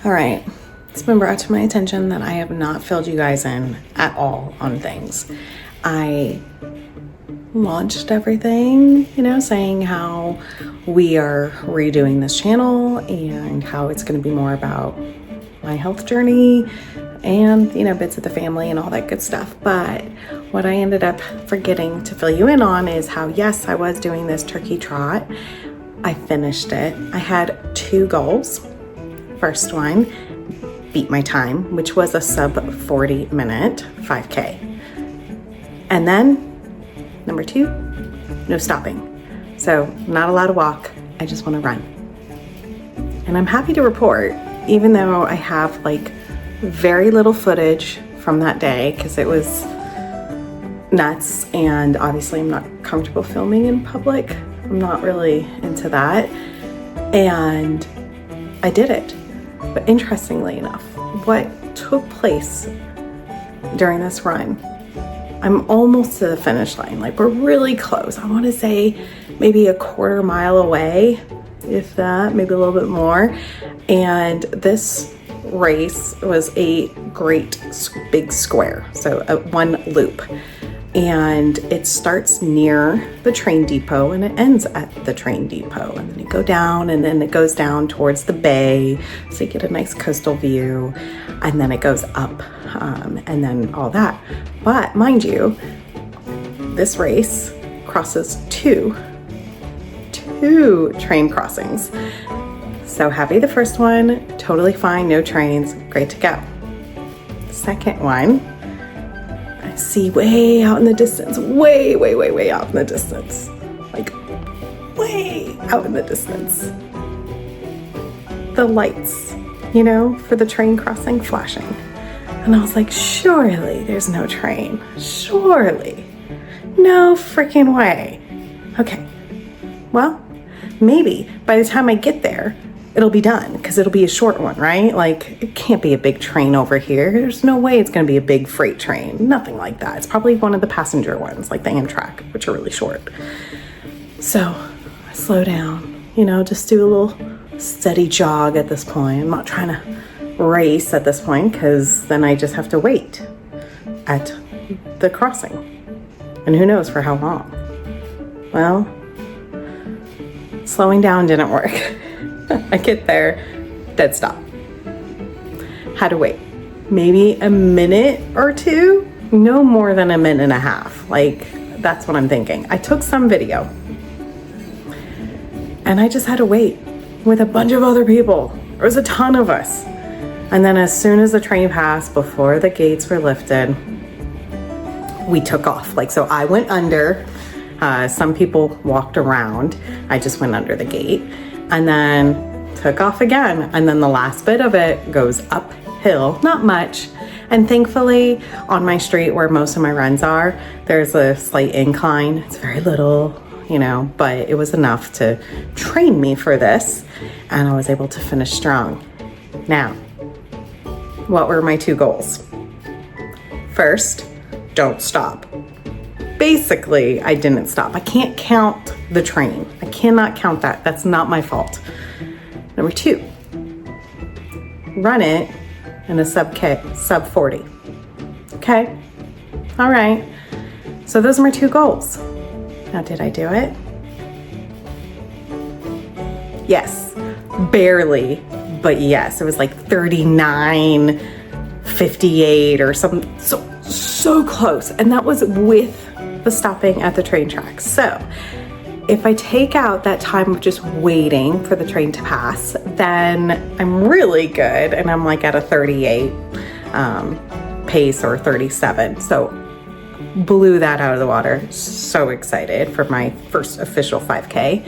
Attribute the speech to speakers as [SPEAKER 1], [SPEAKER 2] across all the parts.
[SPEAKER 1] All right, it's been brought to my attention that I have not filled you guys in at all on things. I launched everything, saying how we are redoing this channel and how it's going to be more about my health journey and, bits of the family and all that good stuff. But what I ended up forgetting to fill you in on is how, yes, I was doing this turkey trot. I finished it. I had 2 goals. First one, beat my time, which was a sub 40-minute 5K. And then number 2, no stopping. So not allowed to walk. I just want to run. And I'm happy to report, even though I have very little footage from that day because it was nuts, and obviously I'm not comfortable filming in public. I'm not really into that. And I did it. But interestingly enough, what took place during this run, I'm almost to the finish line. We're really close. I want to say maybe a quarter mile away, if that, maybe a little bit more. And this race was a great big square, so one loop. And it starts near the train depot and it ends at the train depot. And then you go down and then it goes down towards the bay. So you get a nice coastal view, and then it goes up and then all that. But mind you, this race crosses two train crossings. So happy the first one, totally fine, no trains, great to go. Second one, I see way out in the distance, way out in the distance, way out in the distance, the lights, for the train crossing flashing. And I was like, surely there's no train, surely, no freaking way. Okay, well, maybe by the time I get there, it'll be done because it'll be a short one, right? It can't be a big train over here. There's no way it's going to be a big freight train. Nothing like that. It's probably one of the passenger ones, like the Amtrak, which are really short. So I slow down, just do a little steady jog at this point. I'm not trying to race at this point because then I just have to wait at the crossing. And who knows for how long. Well, slowing down didn't work. I get there, dead stop. Had to wait maybe a minute or 2, no more than a minute and a half. That's what I'm thinking. I took some video and I just had to wait with a bunch of other people. There was a ton of us. And then as soon as the train passed, before the gates were lifted, we took off. So I went under, some people walked around. I just went under the gate. And then took off again. And then the last bit of it goes uphill, not much. And thankfully on my street where most of my runs are, there's a slight incline. It's very little, but it was enough to train me for this. And I was able to finish strong. Now, what were my 2 goals? First, don't stop. Basically, I didn't stop. I can't count the train. I cannot count that. That's not my fault. Number 2, run it in a sub 40. Okay? All right. So those are my 2 goals. Now, did I do it? Yes. Barely, but yes. It was 39:58 or something. So close. And that was with the stopping at the train tracks. So if I take out that time of just waiting for the train to pass, then I'm really good. And I'm at a 38 pace or 37. So blew that out of the water. So excited for my first official 5K.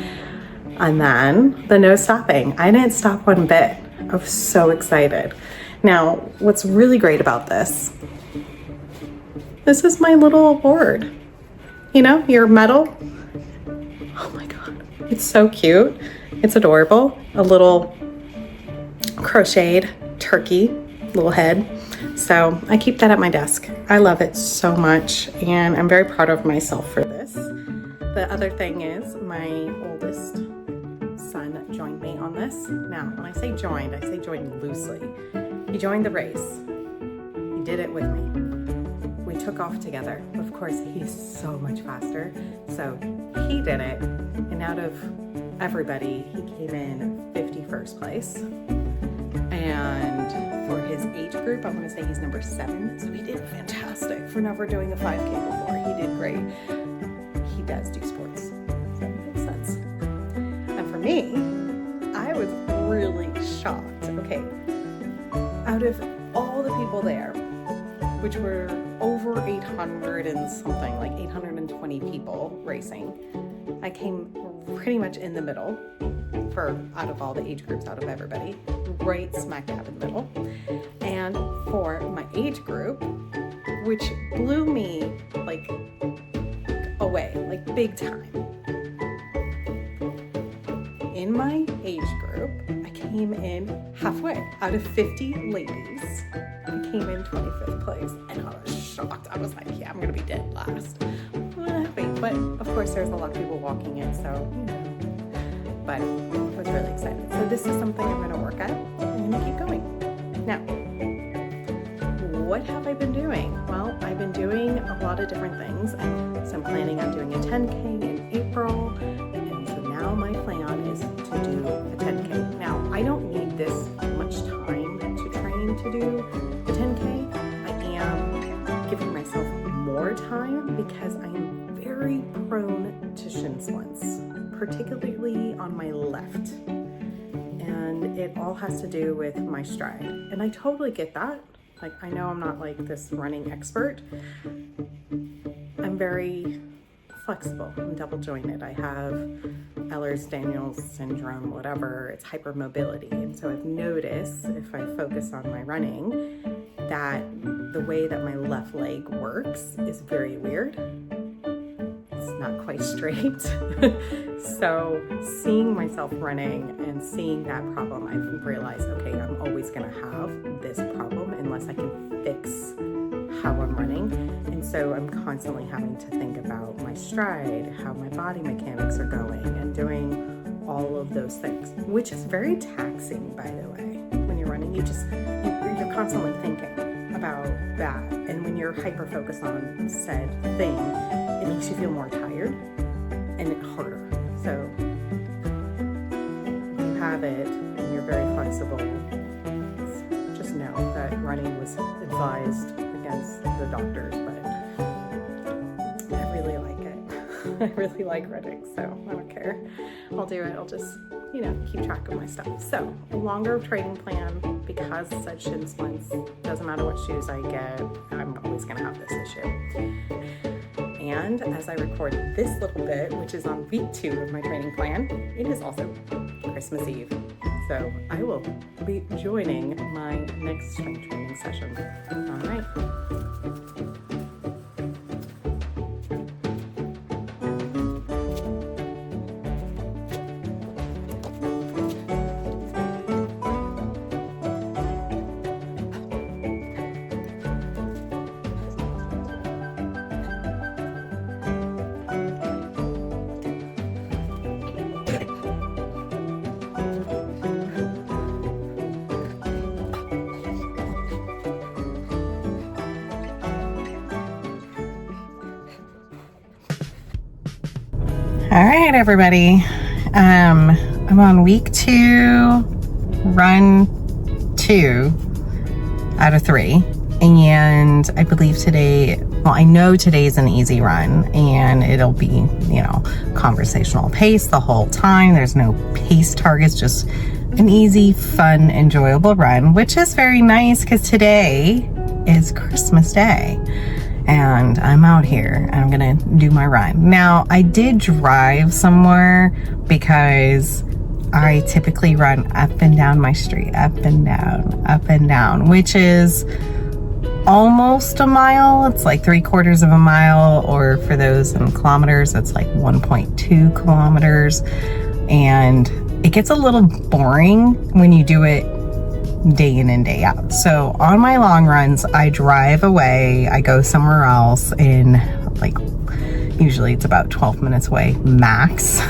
[SPEAKER 1] And then the no stopping. I didn't stop one bit. I was so excited. Now, what's really great about this is my little award. Your medal. Oh my God, it's so cute. It's adorable. A little crocheted turkey, little head. So I keep that at my desk. I love it so much, and I'm very proud of myself for this. The other thing is my oldest son joined me on this. Now, when I say joined loosely. He joined the race. He did it with me. We took off together. Of course, he's so much faster. So he did it. And out of everybody, he came in 51st place. And for his age group, I want to say he's number 7. So he did fantastic for never doing a 5K before. He did great. He does do sports. So it makes sense. And for me, I was really shocked. Okay, out of all the people there, which were over 800 and something, like 820 people racing, I came pretty much in the middle out of all the age groups, out of everybody, right smack dab in the middle. And for my age group, which blew me like away, like big time. In my age group, I came in halfway. Out of 50 ladies, I came in 25th place, and I was shocked. I was like, yeah, I'm gonna be dead last. I'm happy, but of course there's a lot of people walking in, so, you know, but I was really excited. So this is something I'm gonna work at, and I'm gonna keep going. Now, what have I been doing? Well, I've been doing a lot of different things, and so I'm planning on doing a 10K in April, and so now my plan is to do a 10K. Now, I don't need this much time to train to do a 10K. I am giving myself more time because I am very prone to shin splints, particularly on my left. And it all has to do with my stride. And I totally get that. Like, I know I'm not like this running expert. I'm very flexible and double jointed. I have Ehlers-Danlos syndrome, whatever, it's hypermobility. And so I've noticed if I focus on my running that the way that my left leg works is very weird. It's not quite straight. So seeing myself running and seeing that problem, I've realized, okay, I'm always gonna have this problem unless I can fix how I'm running. And so I'm constantly having to think about my stride, how my body mechanics are going, and doing all of those things, which is very taxing, by the way. When you're running, you're constantly thinking about that. And when you're hyper-focused on said thing, it makes you feel more tired and it harder. So if you have it and you're very flexible, just know that running was advised against the doctors, but I really like it. I really like running, so I don't care. I'll do it. I'll just, keep track of my stuff. So a longer training plan, because such shin splints, doesn't matter what shoes I get, I'm always gonna have this issue. And as I record this little bit, which is on week 2 of my training plan, it is also Christmas Eve. So I will be joining my next strength training session. All right. All right, everybody. I'm on week 2, run 2 out of 3. And I believe I know today's an easy run, and it'll be, conversational pace the whole time. There's no pace targets, just an easy, fun, enjoyable run, which is very nice because today is Christmas Day. And I'm out here and I'm gonna do my run. Now, I did drive somewhere because I typically run up and down my street, up and down, which is almost a mile. It's like 3/4 of a mile, or for those in kilometers, it's like 1.2 kilometers. And it gets a little boring when you do it day in and day out. So on my long runs, I drive away, I go somewhere else in usually it's about 12 minutes away max.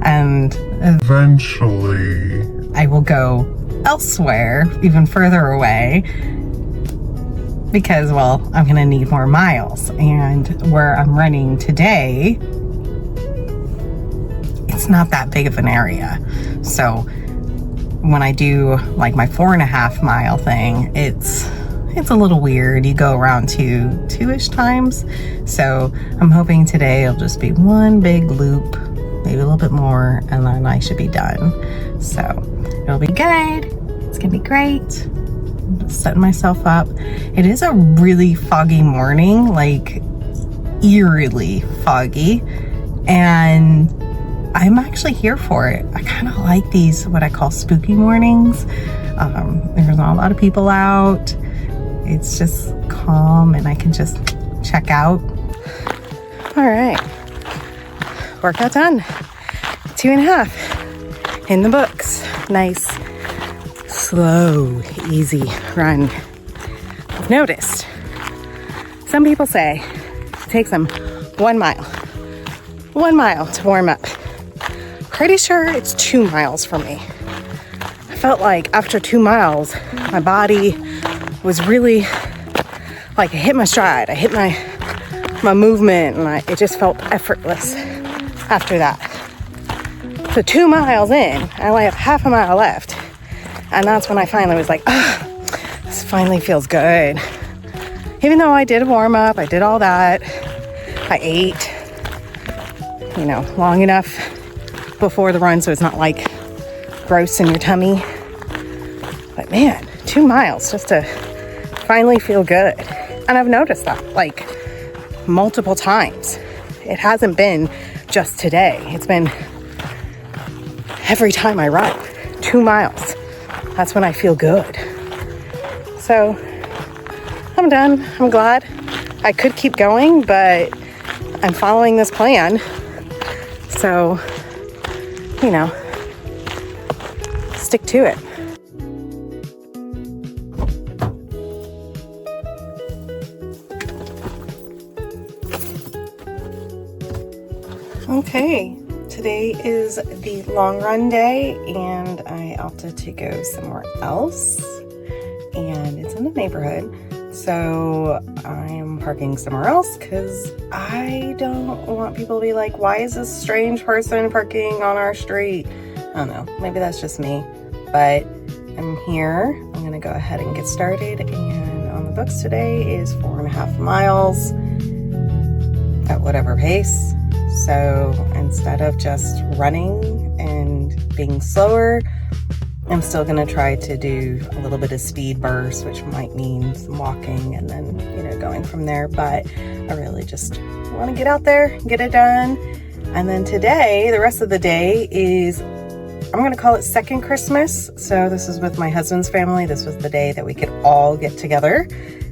[SPEAKER 1] and eventually I will go elsewhere, even further away, because, well, I'm gonna need more miles. And where I'm running today, it's not that big of an area. So when I do like my 4.5 mile thing, it's a little weird. You go around two-ish times. So I'm hoping today it'll just be one big loop, maybe a little bit more, and then I should be done. So it'll be good. It's gonna be great. I'm just setting myself up. It is a really foggy morning, like eerily foggy, and I'm actually here for it. I kind of like these, what I call spooky mornings. There's not a lot of people out. It's just calm and I can just check out. All right, workout done. 2.5 in the books. Nice, slow, easy run. I've noticed some people say it takes them 1 mile to warm up. Pretty sure it's 2 miles for me. I felt like after 2 miles, my body was really like, I hit my stride. I hit my movement, and it just felt effortless after that. So 2 miles in, I only have half a mile left. And that's when I finally was like, this finally feels good. Even though I did a warm up, I did all that. I ate, long enough before the run so it's not like gross in your tummy. But man, 2 miles just to finally feel good. And I've noticed that like multiple times. It hasn't been just today. It's been every time I run 2 miles. That's when I feel good. So I'm done. I'm glad. I could keep going, but I'm following this plan. So, stick to it. Okay, today is the long run day and I opted to go somewhere else, and it's in the neighborhood. So I'm parking somewhere else because I don't want people to be like, why is this strange person parking on our street? I don't know, maybe that's just me, but I'm here. I'm gonna go ahead and get started, and on the books today is 4.5 miles at whatever pace. So instead of just running and being slower, I'm still gonna try to do a little bit of speed burst, which might mean some walking and then, going from there. But I really just want to get out there, get it done. And then today, the rest of the day is, I'm gonna call it second Christmas. So this is with my husband's family. This was the day that we could all get together,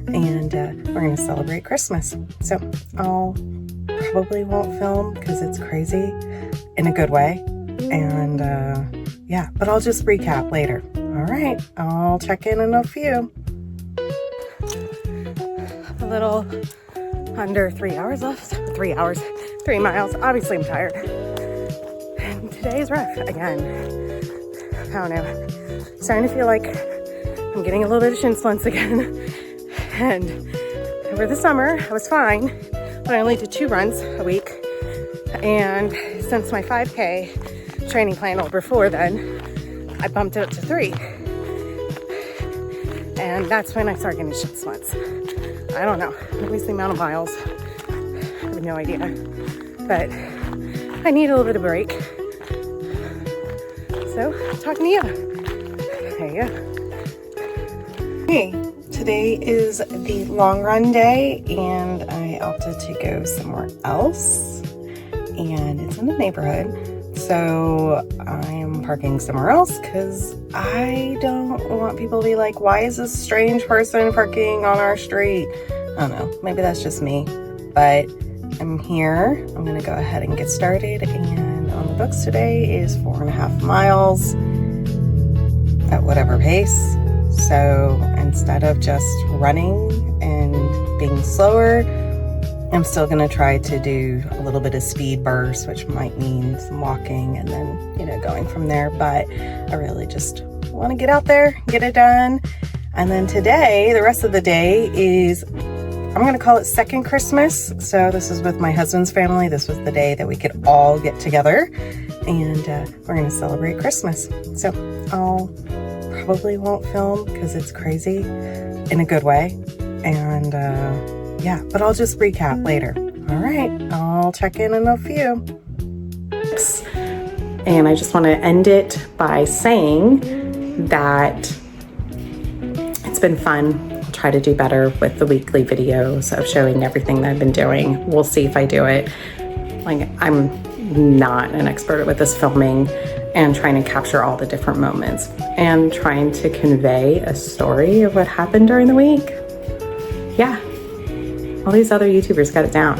[SPEAKER 1] and we're gonna celebrate Christmas. So I'll probably won't film because it's crazy in a good way. And yeah, but I'll just recap later. All right, I'll check in a few. A little under 3 hours left. 3 hours, 3 miles. Obviously I'm tired. And today's rough again. I don't know. Starting to feel like I'm getting a little bit of shin splints again. And over the summer, I was fine, but I only did 2 runs a week. And since my 5K training plan before then, I bumped it up to 3. And that's when I started getting shin splints. I don't know, maybe it's the amount of miles. I have no idea. But I need a little bit of break. So, talking to you. There you go. Hey, today is the long run day, and I opted to go somewhere else. And it's in the neighborhood. So I'm parking somewhere else because I don't want people to be like, why is this strange person parking on our street? I don't know, maybe that's just me, but I'm here. I'm gonna go ahead and get started, and on the books today is 4.5 miles at whatever pace. So instead of just running and being slower, I'm still gonna try to do a little bit of speed burst, which might mean some walking and then, you know, going from there. But I really just want to get out there, get it done. And then today, the rest of the day is, I'm gonna call it second Christmas. So this is with my husband's family. This was the day that we could all get together and we're gonna celebrate Christmas. So I'll probably won't film because it's crazy in a good way. And yeah, but I'll just recap later. All right, I'll check in a few. And I just want to end it by saying that it's been fun. I'll try to do better with the weekly videos of showing everything that I've been doing. We'll see if I do it. Like, I'm not an expert with this filming and trying to capture all the different moments and trying to convey a story of what happened during the week. Yeah, all these other YouTubers got it down.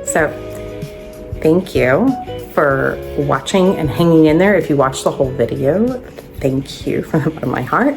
[SPEAKER 1] So thank you for watching and hanging in there. If you watched the whole video, thank you from the bottom of my heart.